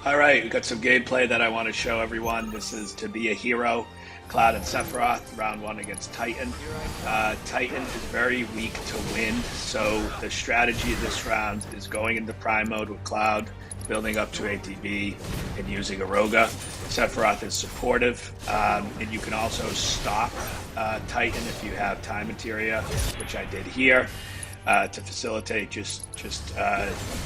All right, we've got some gameplay that I want to show everyone. This is to be a hero, Cloud and Sephiroth, round one against Titan. Titan is very weak to wind, so the strategy of this round is going into prime mode with Cloud, building up to ATB, and using Aroga. Sephiroth is supportive, and you can also stop Titan if you have time materia, which I did here. To facilitate just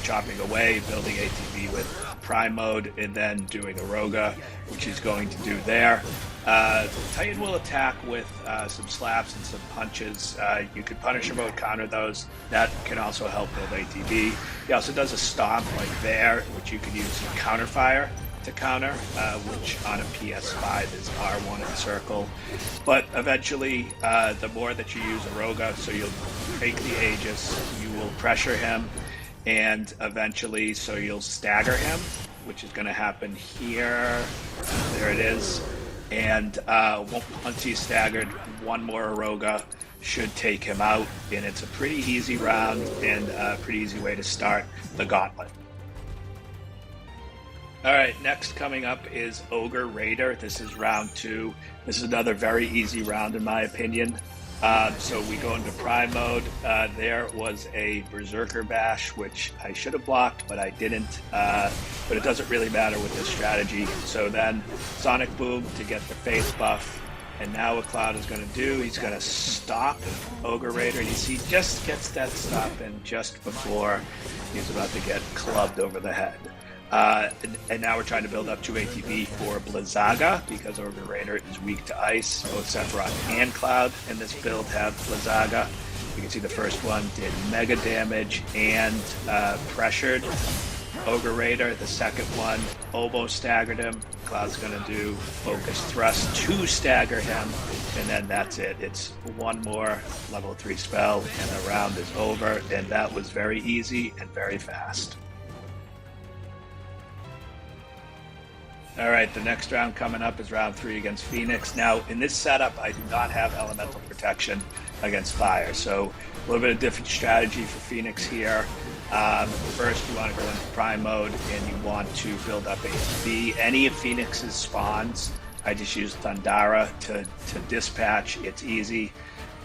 chopping away, building ATB with prime mode, and then doing Aroga, which he's going to do there. Titan will attack with some slaps and some punches. You can Punisher mode counter those. That can also help build ATB. He also does a stomp like there, which you can use counter fire to counter, which on a PS5 is R1 in circle. But eventually, the more that you use Aroga, so you'll take the Aegis, you will pressure him, and eventually, so you'll stagger him, which is going to happen here. There it is. And once he's staggered, one more Aroga should take him out, and it's a pretty easy round and a pretty easy way to start the gauntlet. All right, next coming up is Ogre Raider. This is round two. This is another very easy round in my opinion. So we go into prime mode. There was a Berserker Bash, which I should have blocked, but I didn't. But it doesn't really matter with this strategy. So then Sonic Boom to get the face buff. And now what Cloud is going to do, he's going to stop Ogre Raider. And you see, just gets that stop in just before he's about to get clubbed over the head. And now we're trying to build up to ATB for Blizzaga, because Ogre Raider is weak to ice. Both Sephiroth and Cloud in this build have Blizzaga. You can see the first one did mega damage and pressured Ogre Raider. The second one almost staggered him. Cloud's going to do focus thrust to stagger him, and then that's it. It's one more level 3 spell, and the round is over, and that was very easy and very fast. All right, the next round coming up is round 3 against Phoenix. Now, in this setup, I do not have elemental protection against fire, so a little bit of different strategy for Phoenix here. First, you want to go into prime mode, and you want to build up ATB. Any of Phoenix's spawns, I just use Thundara to dispatch. It's easy.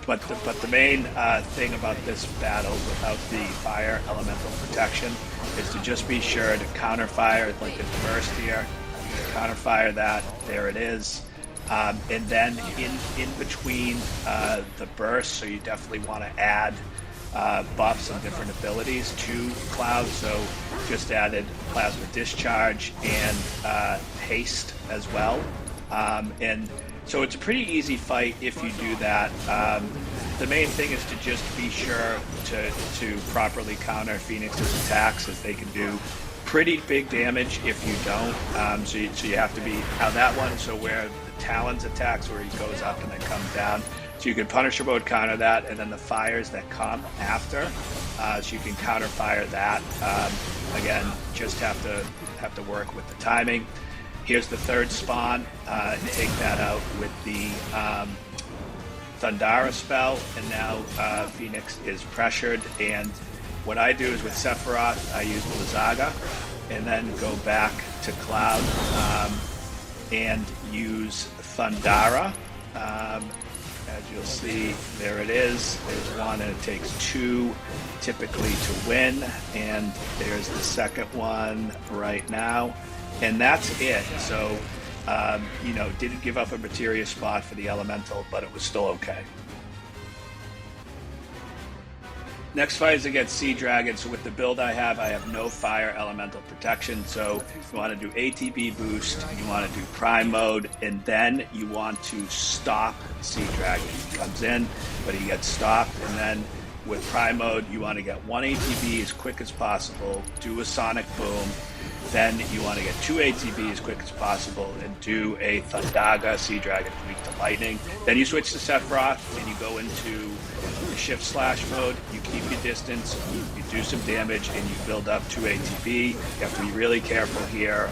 But the main thing about this battle without the fire elemental protection is to just be sure to counter fire like it's burst here. Counter fire that, there it is. And then in between the bursts, so you definitely want to add buffs and different abilities to Cloud. So just added Plasma Discharge and Haste as well. And so it's a pretty easy fight if you do that. The main thing is to just be sure to properly counter Phoenix's attacks, as they can do pretty big damage if you don't. So you have to be on that one. So where the Talons attacks, where he goes up and then comes down. So you can Punisher mode counter that, and then the fires that come after. So you can counter fire that. Again, just have to work with the timing. Here's the third spawn. Take that out with the Thundara spell, and now Phoenix is pressured. And what I do is with Sephiroth, I use Blizzaga, and then go back to Cloud and use Thundara. As you'll see, there it is. There's one, and it takes 2 typically to win. And there's the second one right now. And that's it. So, didn't give up a materia spot for the elemental, but it was still okay. Next fight is against Sea Dragon. So with the build I have no fire elemental protection. So you want to do ATB boost, you want to do prime mode, and then you want to stop Sea Dragon. He comes in, but he gets stopped, and then with prime mode, you want to get 1 ATB as quick as possible, do a Sonic Boom, then you want to get 2 ATB as quick as possible and do a Thundaga, Sea Dragon weak to lightning. Then you switch to Sephiroth and you go into the shift slash mode, you keep your distance, you do some damage, and you build up 2 ATB. You have to be really careful here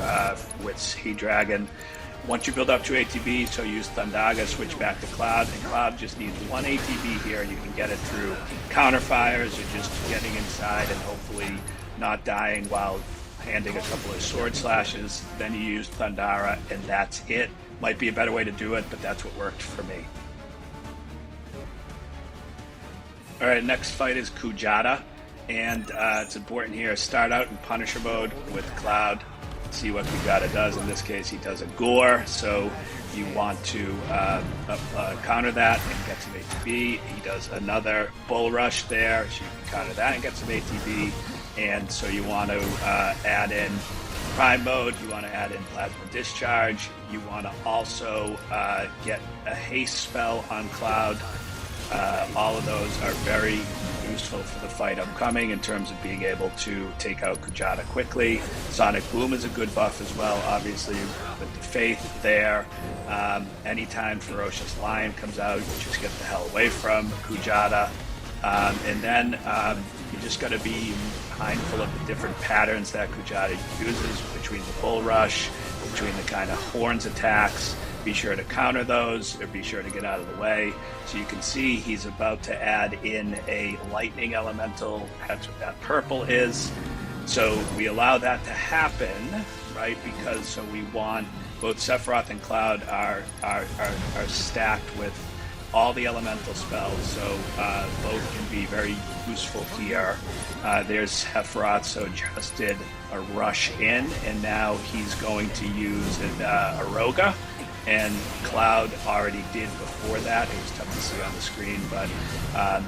with Sea Dragon. Once you build up 2 ATB, so use Thundaga, switch back to Cloud, and Cloud just needs 1 ATB here. You can get it through counter fires or just getting inside and hopefully not dying while handing a couple of sword slashes, then you use Thundara, and that's it. Might be a better way to do it, but that's what worked for me. All right, next fight is Kujata, and it's important here. Start out in Punisher mode with Cloud. See what Kujata does. In this case, he does a gore, so you want to counter that and get some ATB. He does another Bull Rush there, so you can counter that and get some ATB. And so you want to add in Prime mode, you want to add in Plasma Discharge, you want to also get a haste spell on Cloud. All of those are very useful for the fight upcoming in terms of being able to take out Kujata quickly. Sonic Boom is a good buff as well, obviously, with the Faith there. Anytime Ferocious Lion comes out, you just get the hell away from Kujata. And then you just got to be mindful of the different patterns that Kujata uses between the Bull Rush, between the kind of horns attacks. Be sure to counter those, or be sure to get out of the way. So you can see he's about to add in a lightning elemental. That's what that purple is. So we allow that to happen, right? Because so we want both Sephiroth and Cloud are stacked with all the elemental spells, so both can be very useful here. There's Sephiroth, so just did a rush in, and now he's going to use an Aroga. And Cloud already did before that. It was tough to see on the screen, but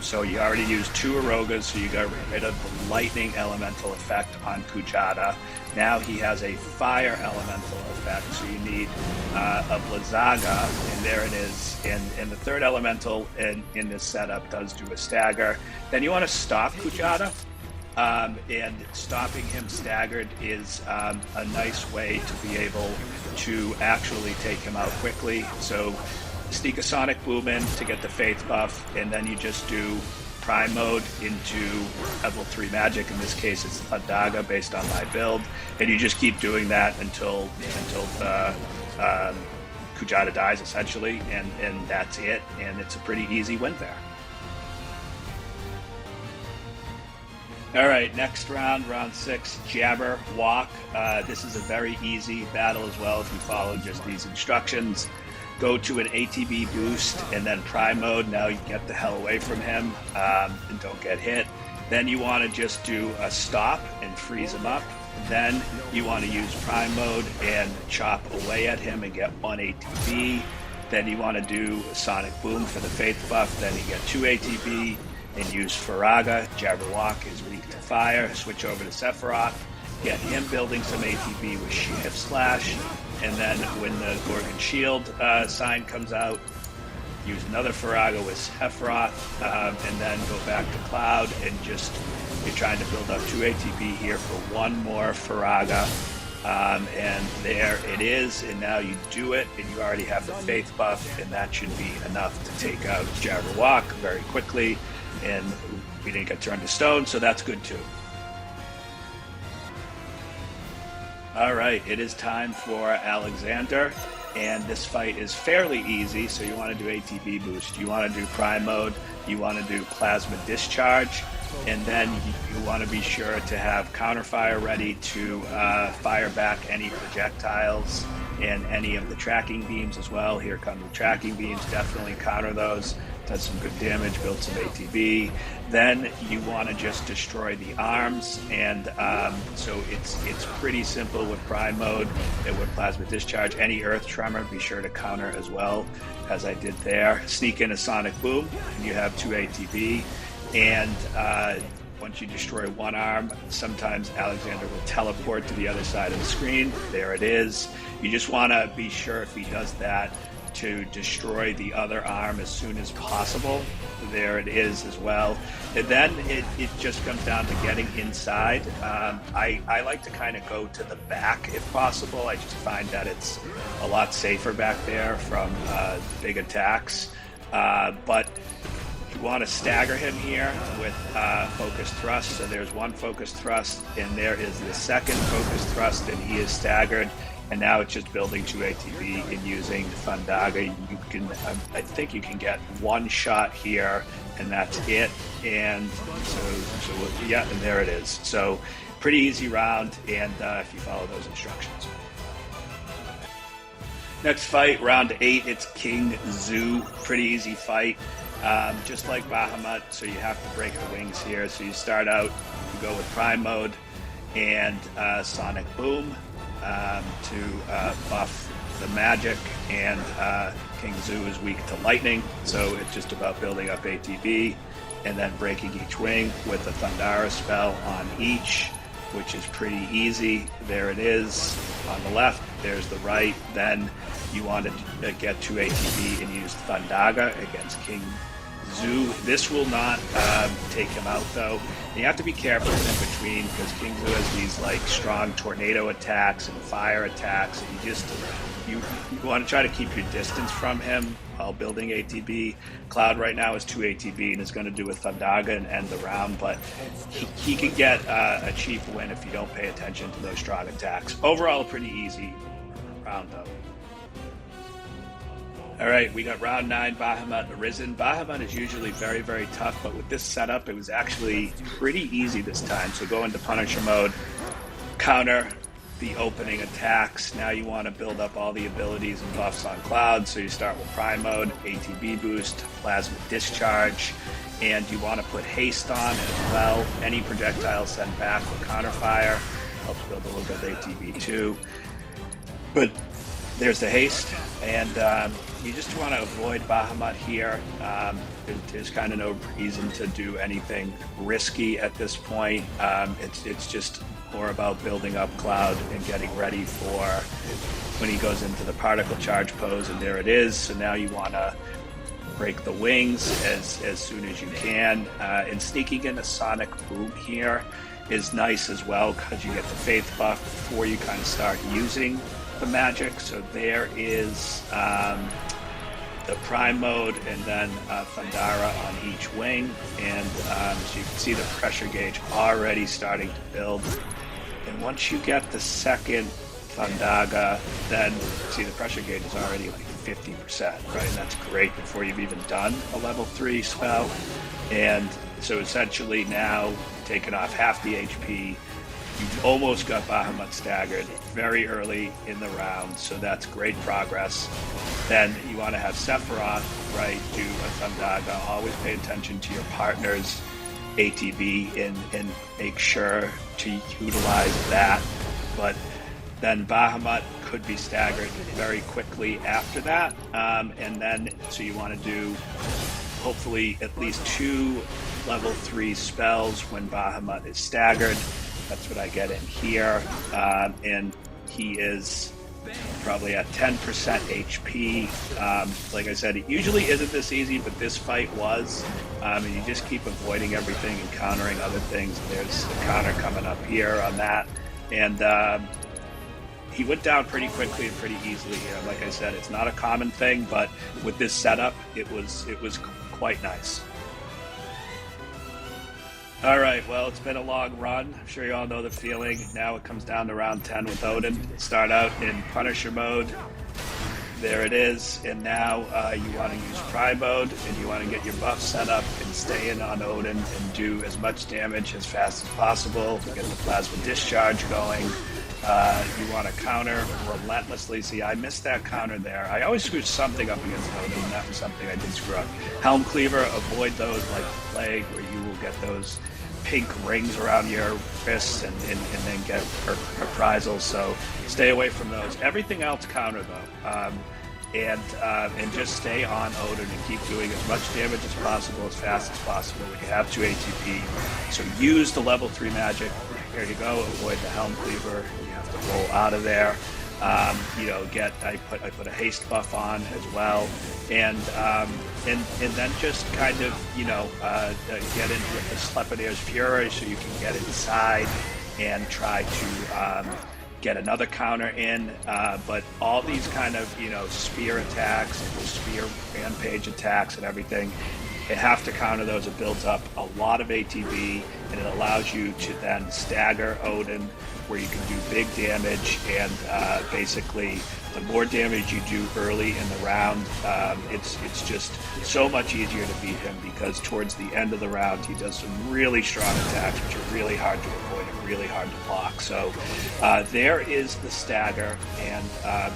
so you already used 2 Arogas, so you got rid of the lightning elemental effect on Kujata. Now he has a fire elemental effect, so you need a Blizzaga, and there it is. And the third elemental in this setup does do a stagger. Then you want to stop Kujata. And stopping him staggered is a nice way to be able to actually take him out quickly. So sneak a Sonic Boom in to get the Faith buff, and then you just do Prime mode into level 3 magic. In this case, it's Thundaga based on my build, and you just keep doing that until Kujata dies, essentially, and that's it. And it's a pretty easy win there. All right, next round, round 6, Jabberwock. This is a very easy battle as well if you follow just these instructions. Go to an ATB boost and then Prime mode. Now you get the hell away from him and don't get hit. Then you want to just do a stop and freeze him up. Then you want to use Prime mode and chop away at him and get 1 ATB. Then you want to do a Sonic Boom for the Faith buff. Then you get 2 ATB. And use Faraga. Jabberwock is weak to fire. Switch over to Sephiroth. Get him building some ATB with Shift Slash. And then when the Gorgon Shield sign comes out, use another Faraga with Sephiroth. And then go back to Cloud and just, you're trying to build up 2 ATB here for 1 more Faraga. And there it is, and now you do it, and you already have the Faith buff, and that should be enough to take out Jabberwock very quickly. And we didn't get turned to stone, so that's good too. All right, it is time for Alexander, and this fight is fairly easy. So you want to do ATB boost, you want to do Prime mode, you want to do Plasma Discharge, and then you want to be sure to have counterfire ready to fire back any projectiles and any of the tracking beams as well. Here come the tracking beams, definitely counter those. Does some good damage, build some ATB. Then you want to just destroy the arms, and so it's pretty simple with Prime mode and with Plasma Discharge. Any Earth Tremor, be sure to counter as well, as I did there. Sneak in a Sonic Boom, and you have 2 ATB. And once you destroy 1 arm, sometimes Alexander will teleport to the other side of the screen. There it is. You just want to be sure if he does that to destroy the other arm as soon as possible. There it is as well. And then it just comes down to getting inside. I like to kind of go to the back if possible. I just find that it's a lot safer back there from big attacks. But you want to stagger him here with focused thrust. So there's 1 focused thrust, and there is the second focused thrust, and he is staggered. And now it's just building 2 ATB and using Thundaga. You can, I think you can get 1 shot here, and that's it. And so yeah, and there it is. So pretty easy round, and if you follow those instructions. Next fight, round 8, it's King Zu. Pretty easy fight, just like Bahamut, so you have to break the wings here. So you start out, you go with Prime Mode and Sonic Boom to buff the magic, and King Zu is weak to lightning, so it's just about building up ATB and then breaking each wing with a Thundara spell on each, which is pretty easy. There it is on the left, there's the right. Then you want to get 2 ATB and use Thundaga against King Zu. This will not take him out though. You have to be careful in between, because King Zu has these like strong tornado attacks and fire attacks, and you want to try to keep your distance from him while building ATB. Cloud right now is 2 ATB and is going to do a Thundaga and end the round, but he can get a cheap win if you don't pay attention to those strong attacks. Overall, a pretty easy round though. All right, we got round 9, Bahamut, Arisen. Bahamut is usually very, very tough, but with this setup, it was actually pretty easy this time. So go into Punisher mode, counter the opening attacks. Now you want to build up all the abilities and buffs on Cloud. So you start with Prime Mode, ATB boost, Plasma Discharge, and you want to put Haste on as well. Any projectile sent back with Counterfire helps build a little bit of ATB too. But there's the haste, and you just want to avoid Bahamut here. There's kind of no reason to do anything risky at this point. It's just more about building up Cloud and getting ready for when he goes into the particle charge pose, and there it is. So now you want to break the wings as soon as you can, and sneaking in a Sonic Boom here is nice as well, because you get the Faith buff before you kind of start using the magic. So there is the Prime Mode, and then Thundara on each wing, and so you can see the pressure gauge already starting to build. And once you get the second Thundaga, then see the pressure gauge is already like 50%, right? And that's great before you've even done a level 3 spell. And so essentially now taking off half the HP, you've almost got Bahamut staggered very early in the round, so that's great progress. Then you want to have Sephiroth, right, do a Thundaga. Always pay attention to your partner's ATB and make sure to utilize that. But then Bahamut could be staggered very quickly after that. And then, so you want to do hopefully at least 2 level 3 spells when Bahamut is staggered. That's what I get in here, and he is probably at 10% HP. Like I said, it usually isn't this easy, but this fight was, and you just keep avoiding everything and countering other things. There's a counter coming up here on that, and he went down pretty quickly and pretty easily here. Like I said, it's not a common thing, but with this setup, it was quite nice. All right, well, it's been a long run. I'm sure you all know the feeling. Now it comes down to round 10 with Odin. Start out in Punisher mode. There it is. And now you want to use Prime mode, and you want to get your buff set up and stay in on Odin and do as much damage as fast as possible to get the Plasma Discharge going. You want to counter relentlessly. See, I missed that counter there. I always screw something up against Odin, and that was something I did screw up. Helm Cleaver, avoid those like the plague, where you will get those pink rings around your wrists and then get reprisals. So stay away from those. Everything else counter though. And just stay on Odin and keep doing as much damage as possible, as fast as possible. When you have 2 ATP, so use the level 3 magic. Here you go. Avoid the Helm Cleaver. You have to roll out of there. I put a haste buff on as well, and then just kind of get in with the Sleipnir's Fury, so you can get inside and try to get another counter in. But all these kind of spear attacks, spear rampage attacks, and everything, you have to counter those. It builds up a lot of ATB, and it allows you to then stagger Odin, where you can do big damage, and basically the more damage you do early in the round, it's just so much easier to beat him, because towards the end of the round he does some really strong attacks which are really hard to avoid and really hard to block. So there is the stagger, and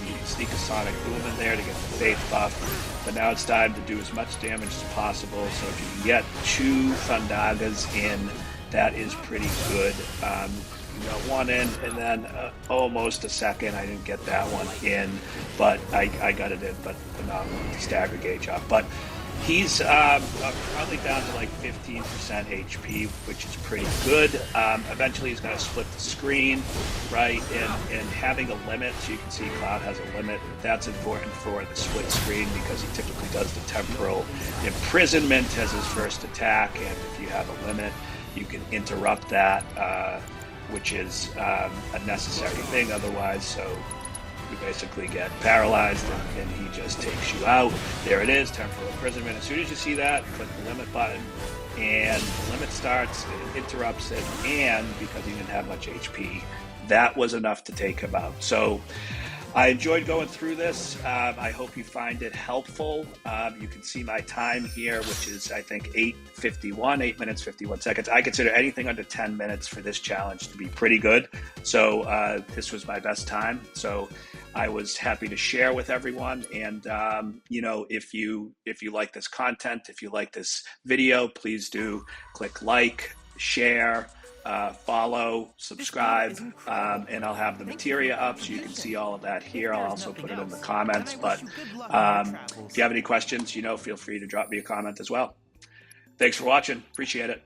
you can sneak a Sonic Boom in there to get the Faith buff, but now it's time to do as much damage as possible. So if you can get 2 Thundagas in, that is pretty good. You got 1 in, and then almost a second. I didn't get that one in, but I got it in, but not with the stagger gauge up. But he's probably down to like 15% HP, which is pretty good. Eventually he's going to split the screen, right? And having a limit, so you can see Cloud has a limit. That's important for the split screen because he typically does the temporal imprisonment as his first attack, and if you have a limit, you can interrupt that, which is a necessary thing otherwise. So you basically get paralyzed and he just takes you out. There it is, temporal imprisonment. As soon as you see that, click the limit button, and the limit starts, it interrupts it, and because he didn't have much HP, that was enough to take him out. So I enjoyed going through this. I hope you find it helpful. You can see my time here, which is, I think, 8:51, 8 minutes, 51 seconds. I consider anything under 10 minutes for this challenge to be pretty good. So this was my best time. So I was happy to share with everyone. And, you know, if you like this content, if you like this video, please do click like, share, follow, subscribe, and I'll have the materia up so you can see all of that here. I'll also put it in the comments, but if you have any questions, you know, feel free to drop me a comment as well. Thanks for watching. Appreciate it.